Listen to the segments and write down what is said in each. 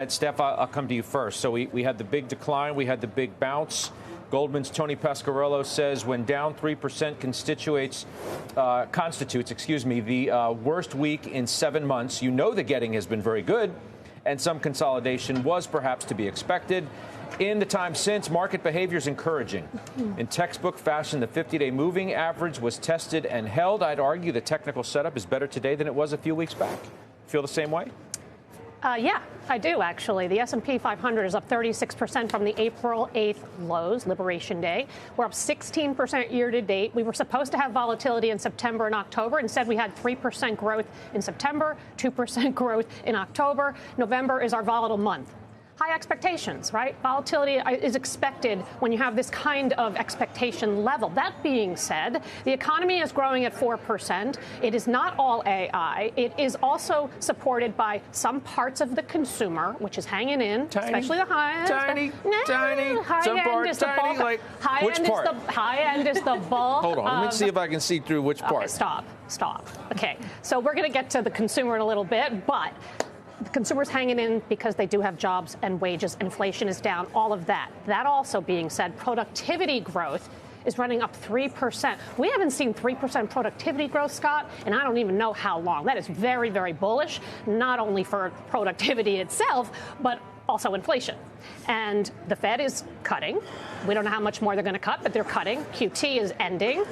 And Steph, I'll come to you first. So we had the big decline. We had the big bounce. Goldman's Tony Pasquarello says when down 3% constitutes the worst week in 7 months. You know the getting has been very good, and some consolidation was perhaps to be expected. In the time since, market behavior is encouraging. In textbook fashion, the 50-day moving average was tested and held. I'd argue the technical setup is better today than it was a few weeks back. Feel the same way? Yeah, I do, actually. The S&P 500 is up 36% from the April 8th lows, Liberation Day. We're up 16% year to date. We were supposed to have volatility in September and October. Instead, we had 3% growth in September, 2% growth in October. November is our volatile month. High expectations, right? Volatility is expected when you have this kind of expectation level. That being said, the economy is growing at 4%. It is not all AI. It is also supported by some parts of the consumer, which is hanging in, especially the high end. Tiny. High Some end part, is the tiny, bulk. like, High which end part? Is the high end is the bulk. Hold on, let me see if I can see through which part. Okay, stop. Okay, so we're going to get to the consumer in a little bit, but the consumer's hanging in because they do have jobs and wages. Inflation is down, all of that. That also being said, productivity growth is running up 3%. We haven't seen 3% productivity growth, Scott, and I don't even know how long. That is very, very bullish, not only for productivity itself, but also inflation. And the Fed is cutting. We don't know how much more they're going to cut, but they're cutting. QT is ending.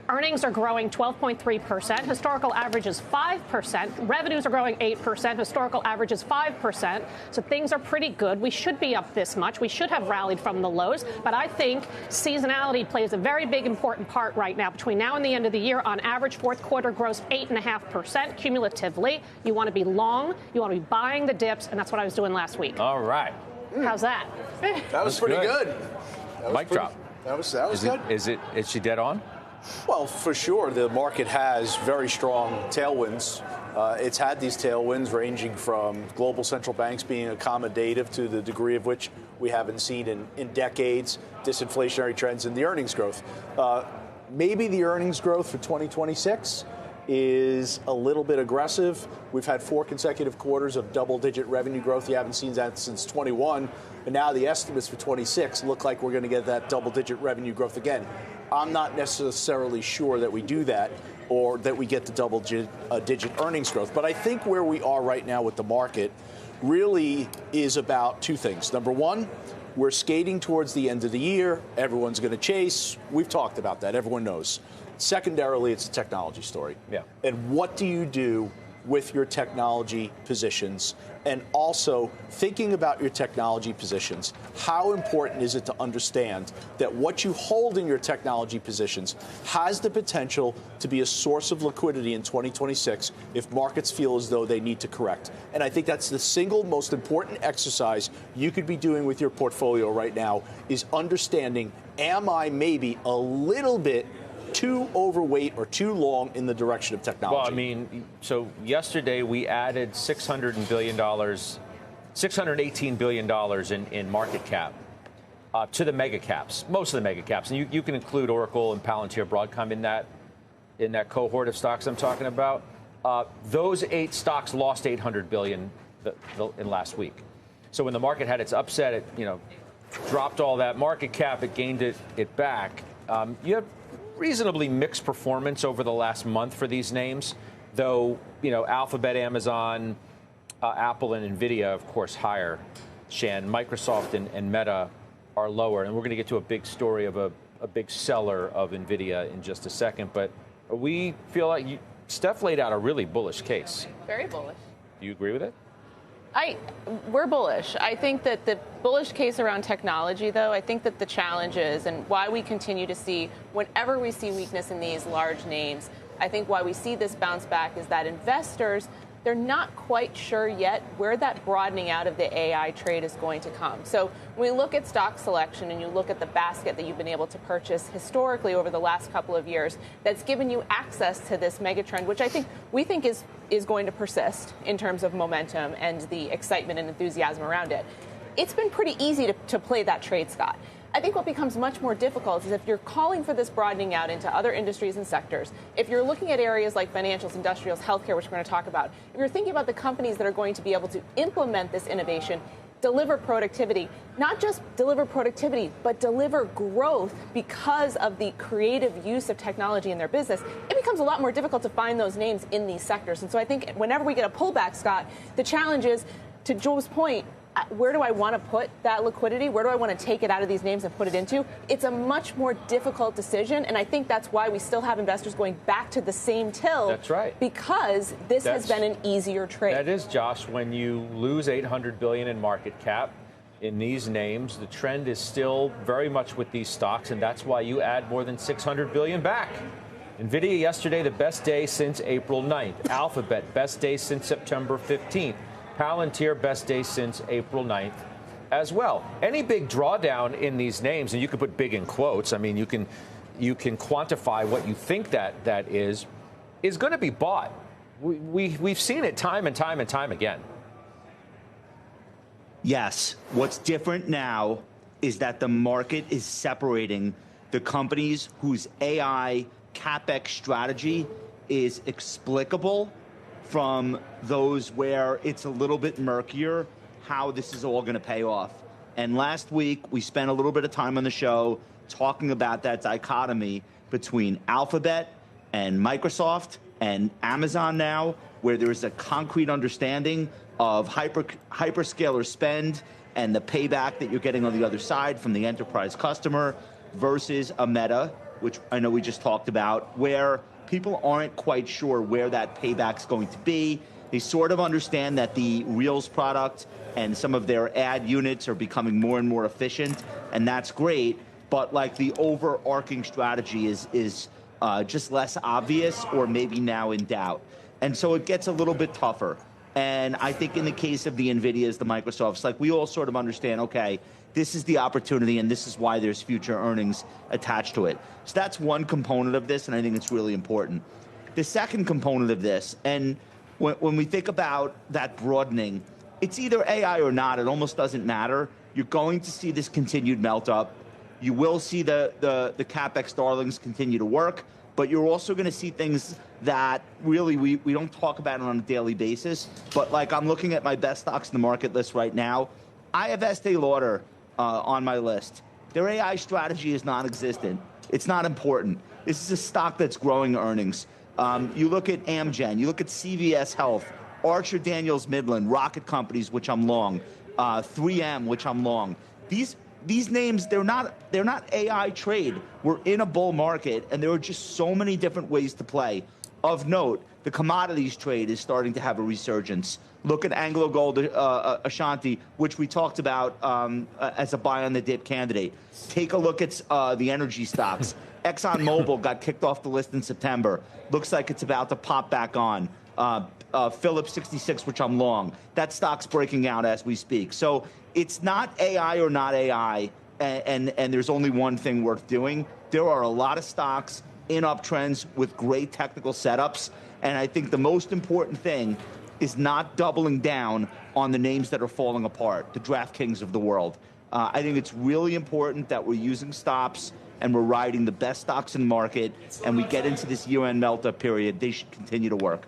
Earnings are growing 12.3%. Historical average is 5%. Revenues are growing 8%. Historical average is 5%. So things are pretty good. We should be up this much. We should have rallied from the lows. But I think seasonality plays a very big, important part right now. Between now and the end of the year, on average, fourth quarter grows 8.5% cumulatively. You want to be long. You want to be buying the dips. And that's what I was doing last week. All right. How's that? That was pretty good. Mic drop. That was good. Is she dead on? Well, for sure, the market has very strong tailwinds. It's had these tailwinds ranging from global central banks being accommodative to the degree of which we haven't seen in decades, disinflationary trends, and the earnings growth. Maybe the earnings growth for 2026 is a little bit aggressive. We've had 4 consecutive quarters of double-digit revenue growth. You haven't seen that since 21. And now the estimates for 26 look like we're going to get that double-digit revenue growth again. I'm not necessarily sure that we do that or that we get the double-digit earnings growth. But I think where we are right now with the market really is about 2 things. Number one, we're skating towards the end of the year. Everyone's going to chase. We've talked about that. Everyone knows. Secondarily, it's a technology story. Yeah. And what do you do with your technology positions? And also, thinking about your technology positions, how important is it to understand that what you hold in your technology positions has the potential to be a source of liquidity in 2026 if markets feel as though they need to correct? And I think that's the single most important exercise you could be doing with your portfolio right now is understanding, am I maybe a little bit too overweight or too long in the direction of technology? Well, I mean, so yesterday we added $618 billion in market cap to the mega caps, most of the mega caps. And you can include Oracle and Palantir, Broadcom in that cohort of stocks I'm talking about. Those 8 stocks lost $800 billion in last week. So when the market had its upset, it dropped all that market cap, it gained it back. You have reasonably mixed performance over the last month for these names, though, Alphabet, Amazon, Apple, and NVIDIA, of course, higher. Shan, Microsoft and Meta are lower. And we're going to get to a big story of a big seller of NVIDIA in just a second. But we feel like Steph laid out a really bullish case. Very bullish. Do you agree with it? We're bullish. I think that the bullish case around technology, though, I think that the challenge is, and why we continue to see, whenever we see weakness in these large names, I think why we see this bounce back is that investors, they're not quite sure yet where that broadening out of the AI trade is going to come. So when we look at stock selection and you look at the basket that you've been able to purchase historically over the last couple of years, that's given you access to this megatrend, which we think is going to persist in terms of momentum and the excitement and enthusiasm around it. It's been pretty easy to play that trade, Scott. I think what becomes much more difficult is if you're calling for this broadening out into other industries and sectors, if you're looking at areas like financials, industrials, healthcare, which we're going to talk about, if you're thinking about the companies that are going to be able to implement this innovation, deliver productivity, not just deliver productivity, but deliver growth because of the creative use of technology in their business, it becomes a lot more difficult to find those names in these sectors. And so I think whenever we get a pullback, Scott, the challenge is, to Joe's point, where do I want to put that liquidity? Where do I want to take it out of these names and put it into? It's a much more difficult decision, and I think that's why we still have investors going back to the same till. That's right. Because this has been an easier trade. That is, Josh, when you lose $800 billion in market cap in these names, the trend is still very much with these stocks, and that's why you add more than $600 billion back. NVIDIA yesterday, the best day since April 9th. Alphabet, best day since September 15th. Palantir, best day since April 9th as well. Any big drawdown in these names, and you can put big in quotes, I mean, you can quantify what you think that is going to be bought. We've seen it time and time and time again. Yes. What's different now is that the market is separating the companies whose AI CapEx strategy is explicable from those where it's a little bit murkier how this is all going to pay off. And last week, we spent a little bit of time on the show talking about that dichotomy between Alphabet and Microsoft and Amazon now, where there is a concrete understanding of hyperscaler spend and the payback that you're getting on the other side from the enterprise customer versus a Meta, which I know we just talked about, where people aren't quite sure where that payback's going to be. They sort of understand that the Reels product and some of their ad units are becoming more and more efficient, and that's great. But like the overarching strategy is just less obvious or maybe now in doubt. And so it gets a little bit tougher. And I think in the case of the NVIDIAs, the Microsofts, like we all sort of understand, okay, this is the opportunity and this is why there's future earnings attached to it. So that's one component of this, and I think it's really important. The second component of this, and when we think about that broadening, it's either AI or not. It almost doesn't matter. You're going to see this continued melt up. You will see the CapEx darlings continue to work, but you're also going to see things that really we don't talk about on a daily basis. But like I'm looking at my best stocks in the market list right now. I have Estee Lauder on my list. Their AI strategy is non-existent. It's not important. This is a stock that's growing earnings. You look at Amgen, you look at CVS Health, Archer Daniels Midland, Rocket Companies, which I'm long, 3M, which I'm long. These names, they're not AI trade. We're in a bull market, and there are just so many different ways to play. Of note, the commodities trade is starting to have a resurgence. Look at Anglo Gold Ashanti, which we talked about as a buy on the dip candidate. Take a look at the energy stocks. ExxonMobil got kicked off the list in September. Looks like it's about to pop back on. Phillips 66, which I'm long. That stock's breaking out as we speak. So it's not AI or not AI, and there's only one thing worth doing. There are a lot of stocks in uptrends with great technical setups, and I think the most important thing is not doubling down on the names that are falling apart, the DraftKings of the world. I think it's really important that we're using stops and we're riding the best stocks in the market, and we get into this year-end melt-up period. They should continue to work.